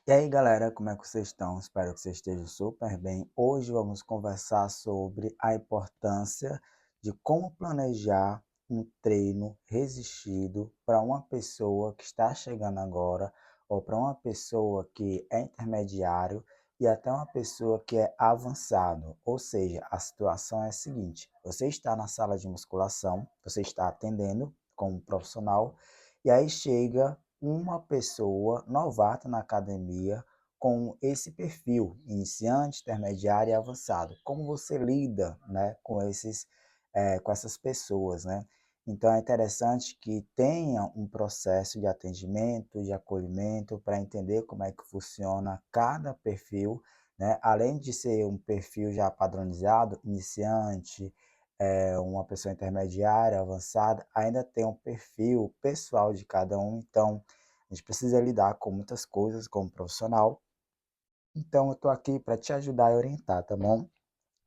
E aí galera, como é que vocês estão? Espero que vocês estejam super bem. Hoje vamos conversar sobre a importância de como planejar um treino resistido para uma pessoa que está chegando agora, ou para uma pessoa que é intermediário e até uma pessoa que é avançado. Ou seja, a situação é a seguinte: você está na sala de musculação, você está atendendo como profissional, e aí chega uma pessoa novata na academia com esse perfil, iniciante, intermediário e avançado. Como você lida, né, com essas pessoas, né? Então é interessante que tenha um processo de atendimento, de acolhimento, para entender como é que funciona cada perfil, né? Além de ser um perfil já padronizado, iniciante, uma pessoa intermediária, avançada, ainda tem um perfil pessoal de cada um, então a gente precisa lidar com muitas coisas como profissional. Então eu estou aqui para te ajudar e orientar, tá bom?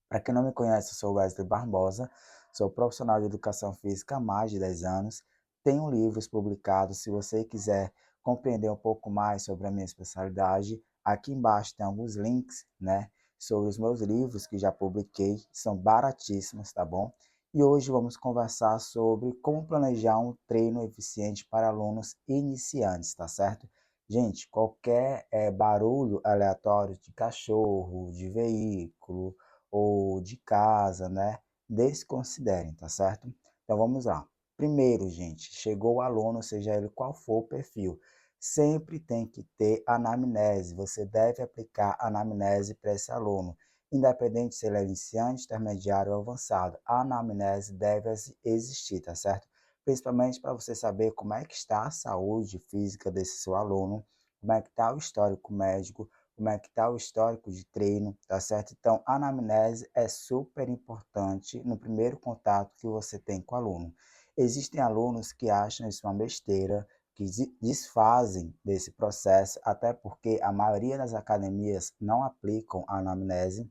Para quem não me conhece, eu sou Wesley Barbosa, sou profissional de educação física há mais de 10 anos, tenho livros publicados. Se você quiser compreender um pouco mais sobre a minha especialidade, aqui embaixo tem alguns links, né, sobre os meus livros que já publiquei, são baratíssimos, tá bom? E hoje vamos conversar sobre como planejar um treino eficiente para alunos iniciantes, tá certo? Gente, qualquer barulho aleatório de cachorro, de veículo, ou de casa, né? Desconsiderem, tá certo? Então vamos lá. Primeiro, gente, chegou o aluno, seja ele qual for o perfil, sempre tem que ter anamnese. Você deve aplicar anamnese para esse aluno, independente se ele é iniciante, intermediário ou avançado. A anamnese deve existir, tá certo? Principalmente para você saber como é que está a saúde física desse seu aluno, como é que está o histórico médico, como é que está o histórico de treino, tá certo? Então, a anamnese é super importante no primeiro contato que você tem com o aluno. Existem alunos que acham isso uma besteira, que desfazem desse processo, até porque a maioria das academias não aplicam a anamnese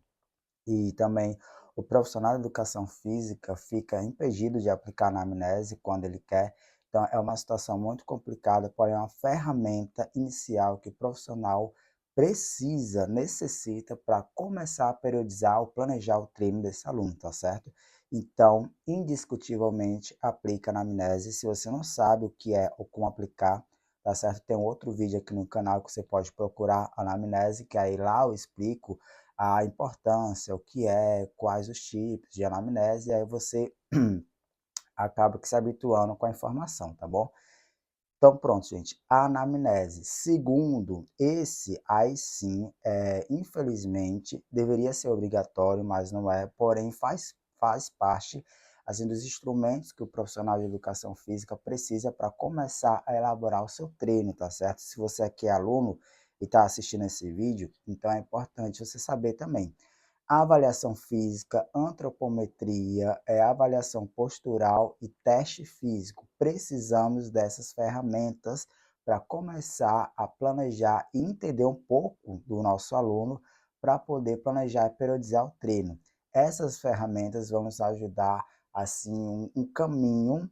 e também o profissional de educação física fica impedido de aplicar a anamnese quando ele quer. Então, é uma situação muito complicada, porém é uma ferramenta inicial que o profissional necessita para começar a periodizar ou planejar o treino desse aluno, tá certo? Então, indiscutivelmente, aplica a anamnese. Se você não sabe o que é ou como aplicar, tá certo? Tem um outro vídeo aqui no canal que você pode procurar a anamnese, que aí lá eu explico a importância, o que é, quais os tipos de anamnese, e aí você acaba que se habituando com a informação, tá bom? Então pronto, gente, a anamnese. Segundo, esse aí sim, infelizmente, deveria ser obrigatório, mas não é, porém faz parte assim, dos instrumentos que o profissional de educação física precisa para começar a elaborar o seu treino, tá certo? Se você aqui é aluno e está assistindo esse vídeo, então é importante você saber também. A avaliação física, antropometria, avaliação postural e teste físico. Precisamos dessas ferramentas para começar a planejar e entender um pouco do nosso aluno para poder planejar e periodizar o treino. Essas ferramentas vão nos ajudar assim um caminho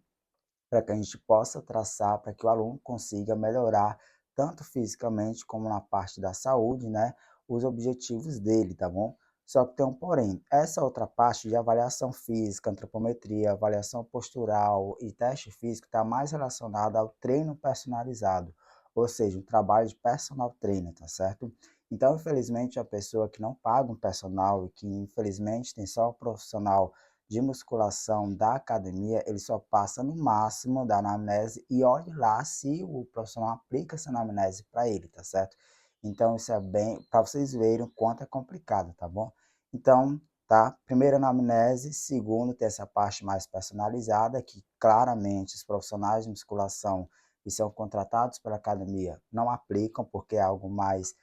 para que a gente possa traçar para que o aluno consiga melhorar tanto fisicamente como na parte da saúde, né, os objetivos dele, tá bom? Só que tem um porém, essa outra parte de avaliação física, antropometria, avaliação postural e teste físico está mais relacionada ao treino personalizado, ou seja, um trabalho de personal trainer, tá certo? Então, infelizmente, a pessoa que não paga um personal e que infelizmente tem só o profissional de musculação da academia, ele só passa no máximo da anamnese e olhe lá se o profissional aplica essa anamnese para ele, tá certo? Então, isso é bem, para vocês verem o quanto é complicado, tá bom? Então, tá? Primeiro, anamnese. Segundo, tem essa parte mais personalizada, que claramente os profissionais de musculação que são contratados pela academia não aplicam, porque é algo mais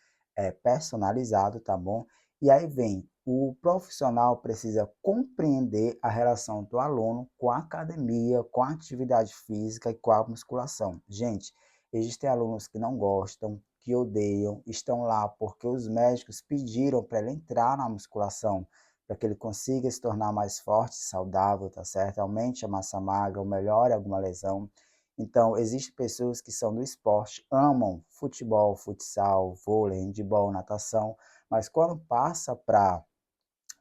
personalizado, tá bom? E aí vem, o profissional precisa compreender a relação do aluno com a academia, com a atividade física e com a musculação. Gente, existem alunos que não gostam, que odeiam, estão lá porque os médicos pediram para ele entrar na musculação, para que ele consiga se tornar mais forte e saudável, tá certo? Aumente a massa magra ou melhore alguma lesão. Então, existem pessoas que são do esporte, amam futebol, futsal, vôlei, handebol, natação, mas quando passa para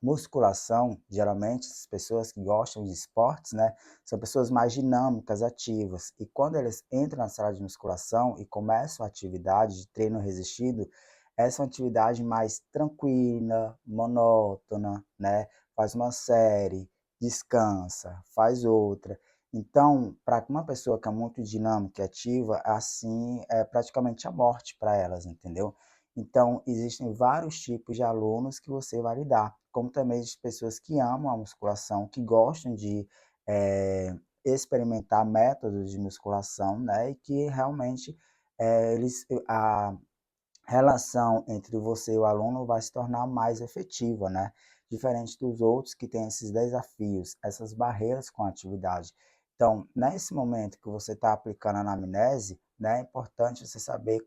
musculação, geralmente, as pessoas que gostam de esportes, né, são pessoas mais dinâmicas, ativas. E quando eles entram na sala de musculação e começam a atividade de treino resistido, essa é uma atividade mais tranquila, monótona, né? Faz uma série, descansa, faz outra. Então, para uma pessoa que é muito dinâmica e ativa, assim é praticamente a morte para elas, entendeu? Então, existem vários tipos de alunos que você vai lidar, como também de pessoas que amam a musculação, que gostam de experimentar métodos de musculação, né? E que realmente a relação entre você e o aluno vai se tornar mais efetiva, né? Diferente dos outros que têm esses desafios, essas barreiras com a atividade. Então, nesse momento que você está aplicando a anamnese, né, é importante você saber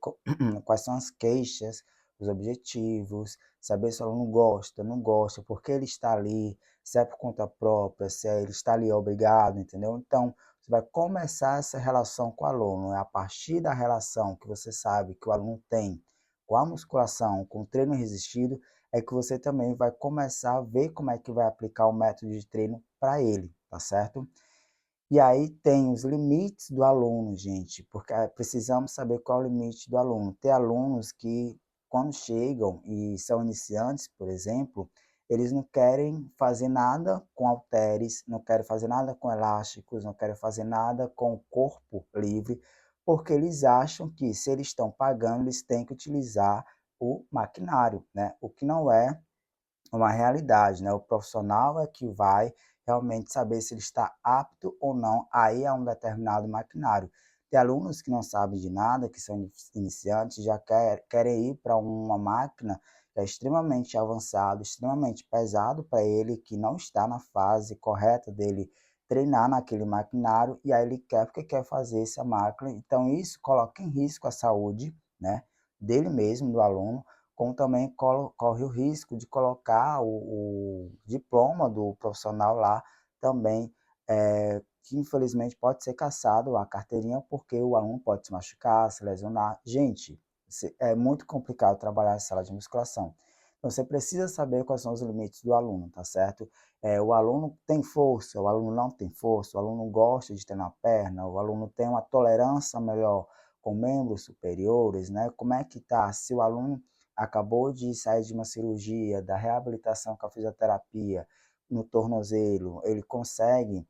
quais são as queixas, os objetivos, saber se o aluno gosta, não gosta, por que ele está ali, se é por conta própria, se ele está ali obrigado, entendeu? Então, você vai começar essa relação com o aluno. É a partir da relação que você sabe que o aluno tem com a musculação, com o treino resistido, é que você também vai começar a ver como é que vai aplicar o método de treino para ele, tá certo? E aí tem os limites do aluno, gente, porque precisamos saber qual é o limite do aluno. Tem alunos que, quando chegam e são iniciantes, por exemplo, eles não querem fazer nada com halteres, não querem fazer nada com elásticos, não querem fazer nada com o corpo livre, porque eles acham que se eles estão pagando, eles têm que utilizar o maquinário, né? O que não é uma realidade, né? O profissional é que vai realmente saber se ele está apto ou não a ir a um determinado maquinário. Tem alunos que não sabem de nada, que são iniciantes, já querem ir para uma máquina que é extremamente avançado, extremamente pesado para ele, que não está na fase correta dele treinar naquele maquinário, e aí ele quer porque quer fazer essa máquina. Então isso coloca em risco a saúde, né, dele mesmo, do aluno, como também corre o risco de colocar o diploma do profissional lá também, que infelizmente pode ser cassado a carteirinha, porque o aluno pode se machucar, se lesionar. Gente, é muito complicado trabalhar em sala de musculação. Então, você precisa saber quais são os limites do aluno, tá certo? O aluno tem força, o aluno não tem força, o aluno gosta de ter na perna, o aluno tem uma tolerância melhor com membros superiores, né? Como é que tá? Se o aluno acabou de sair de uma cirurgia, da reabilitação com a fisioterapia no tornozelo, ele consegue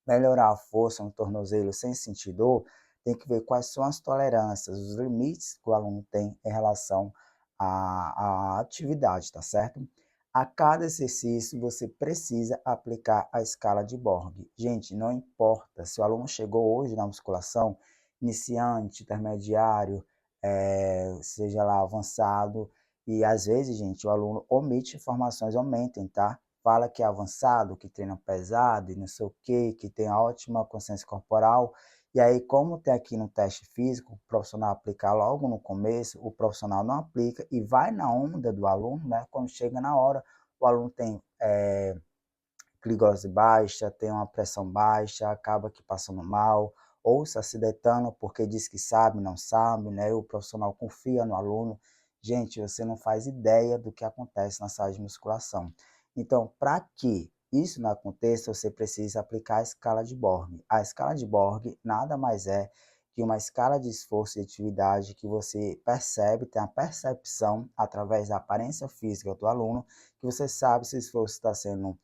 melhorar a força no tornozelo sem sentir dor, tem que ver quais são as tolerâncias, os limites que o aluno tem em relação à atividade, tá certo? A cada exercício, você precisa aplicar a escala de Borg. Gente, não importa se o aluno chegou hoje na musculação, iniciante, intermediário, seja lá avançado, e às vezes, gente, o aluno omite informações, omentem, tá? Fala que é avançado, que treina pesado e não sei o quê, que tem ótima consciência corporal. E aí, como tem aqui no teste físico, o profissional aplicar logo no começo, o profissional não aplica e vai na onda do aluno, né? Quando chega na hora, o aluno tem glicose baixa, tem uma pressão baixa, acaba que passando mal, ou se acidentando porque diz que sabe, não sabe, né? O profissional confia no aluno. Gente, você não faz ideia do que acontece na sala de musculação. Então, para que isso não aconteça, você precisa aplicar a escala de Borg. A escala de Borg nada mais é que uma escala de esforço e atividade que você percebe, tem a percepção através da aparência física do aluno, que você sabe se o esforço está sendo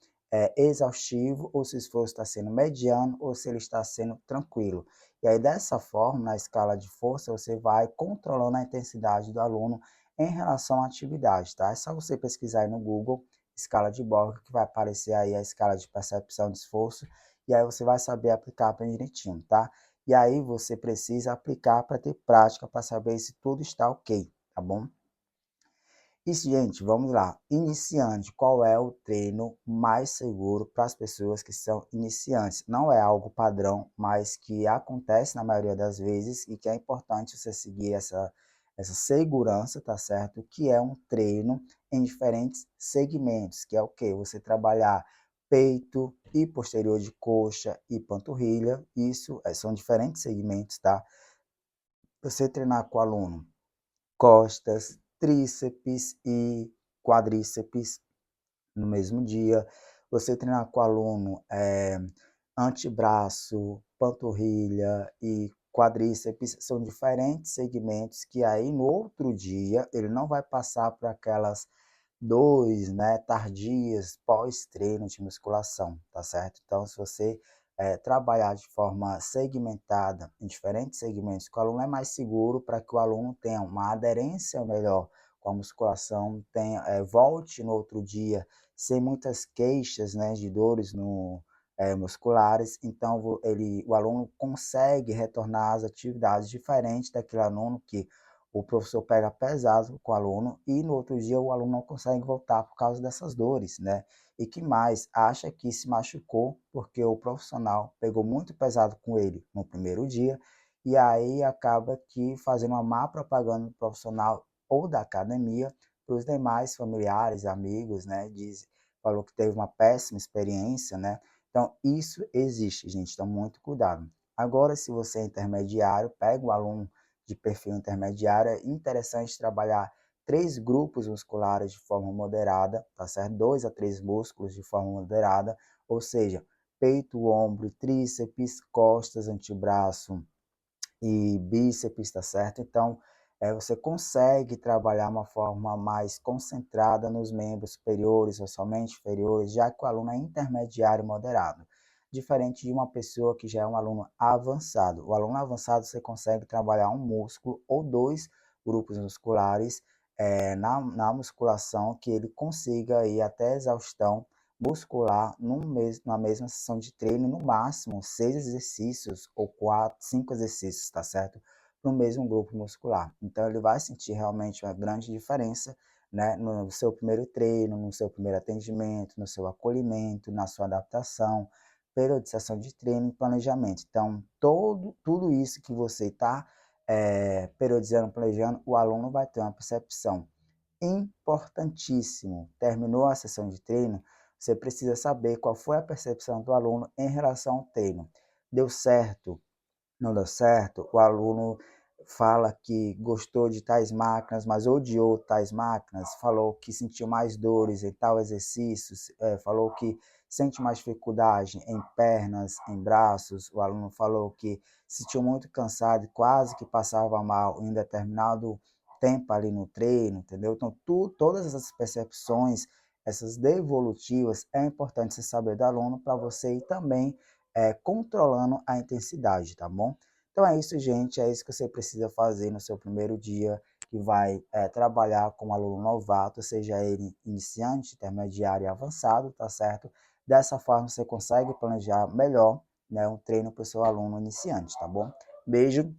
exaustivo, ou se o esforço está sendo mediano, ou se ele está sendo tranquilo. E aí, dessa forma, na escala de força, você vai controlando a intensidade do aluno em relação à atividade, tá? É só você pesquisar aí no Google, escala de Borg, que vai aparecer aí a escala de percepção de esforço, e aí você vai saber aplicar bem direitinho, tá? E aí você precisa aplicar para ter prática, para saber se tudo está ok, tá bom? Isso, gente, vamos lá. Iniciante, qual é o treino mais seguro para as pessoas que são iniciantes? Não é algo padrão, mas que acontece na maioria das vezes e que é importante você seguir essa segurança, tá certo? Que é um treino em diferentes segmentos, que é o quê? Você trabalhar peito e posterior de coxa e panturrilha. Isso são diferentes segmentos, tá? Você treinar com o aluno costas, tríceps e quadríceps no mesmo dia. Você treinar com o aluno antebraço, panturrilha e quadríceps, são diferentes segmentos que aí no outro dia ele não vai passar por aquelas dores, né, tardias pós-treino de musculação, tá certo? Então, se você trabalhar de forma segmentada em diferentes segmentos com o aluno, é mais seguro para que o aluno tenha uma aderência melhor com a musculação, volte no outro dia sem muitas queixas, né, de dores musculares. Então, o aluno consegue retornar às atividades diferentes daquele aluno que o professor pega pesado com o aluno e no outro dia o aluno não consegue voltar por causa dessas dores, né? E que mais acha que se machucou porque o profissional pegou muito pesado com ele no primeiro dia e aí acaba que fazendo uma má propaganda do profissional ou da academia para os demais familiares, amigos, né? Falou que teve uma péssima experiência, né? Então, isso existe, gente, então muito cuidado. Agora, se você é intermediário, pega o aluno de perfil intermediário, é interessante trabalhar 3 grupos musculares de forma moderada, tá certo? 2 a 3 músculos de forma moderada, ou seja, peito, ombro, tríceps, costas, antebraço e bíceps, tá certo? Então, você consegue trabalhar uma forma mais concentrada nos membros superiores ou somente inferiores, já que o aluno é intermediário moderado, diferente de uma pessoa que já é um aluno avançado. O aluno avançado você consegue trabalhar um músculo ou 2 grupos musculares na musculação, que ele consiga ir até exaustão muscular na mesma sessão de treino, no máximo 6 exercícios ou 4, 5 exercícios, tá certo? No mesmo grupo muscular. Então, ele vai sentir realmente uma grande diferença, né, no seu primeiro treino, no seu primeiro atendimento, no seu acolhimento, na sua adaptação, periodização de treino e planejamento. Então, tudo isso que você está periodizando, planejando, o aluno vai ter uma percepção importantíssimo. Terminou a sessão de treino, você precisa saber qual foi a percepção do aluno em relação ao treino. Deu certo? Não deu certo? O aluno fala que gostou de tais máquinas, mas odiou tais máquinas, falou que sentiu mais dores em tal exercício, falou que sente mais dificuldade em pernas, em braços, o aluno falou que sentiu muito cansado e quase que passava mal em determinado tempo ali no treino, entendeu? Então, todas essas percepções, essas devolutivas, é importante você saber do aluno para você ir também controlando a intensidade, tá bom? Então é isso, gente, é isso que você precisa fazer no seu primeiro dia, que vai trabalhar com um aluno novato, seja ele iniciante, intermediário e avançado, tá certo? Dessa forma você consegue planejar melhor, né, um treino para o seu aluno iniciante, tá bom? Beijo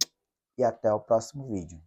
e até o próximo vídeo.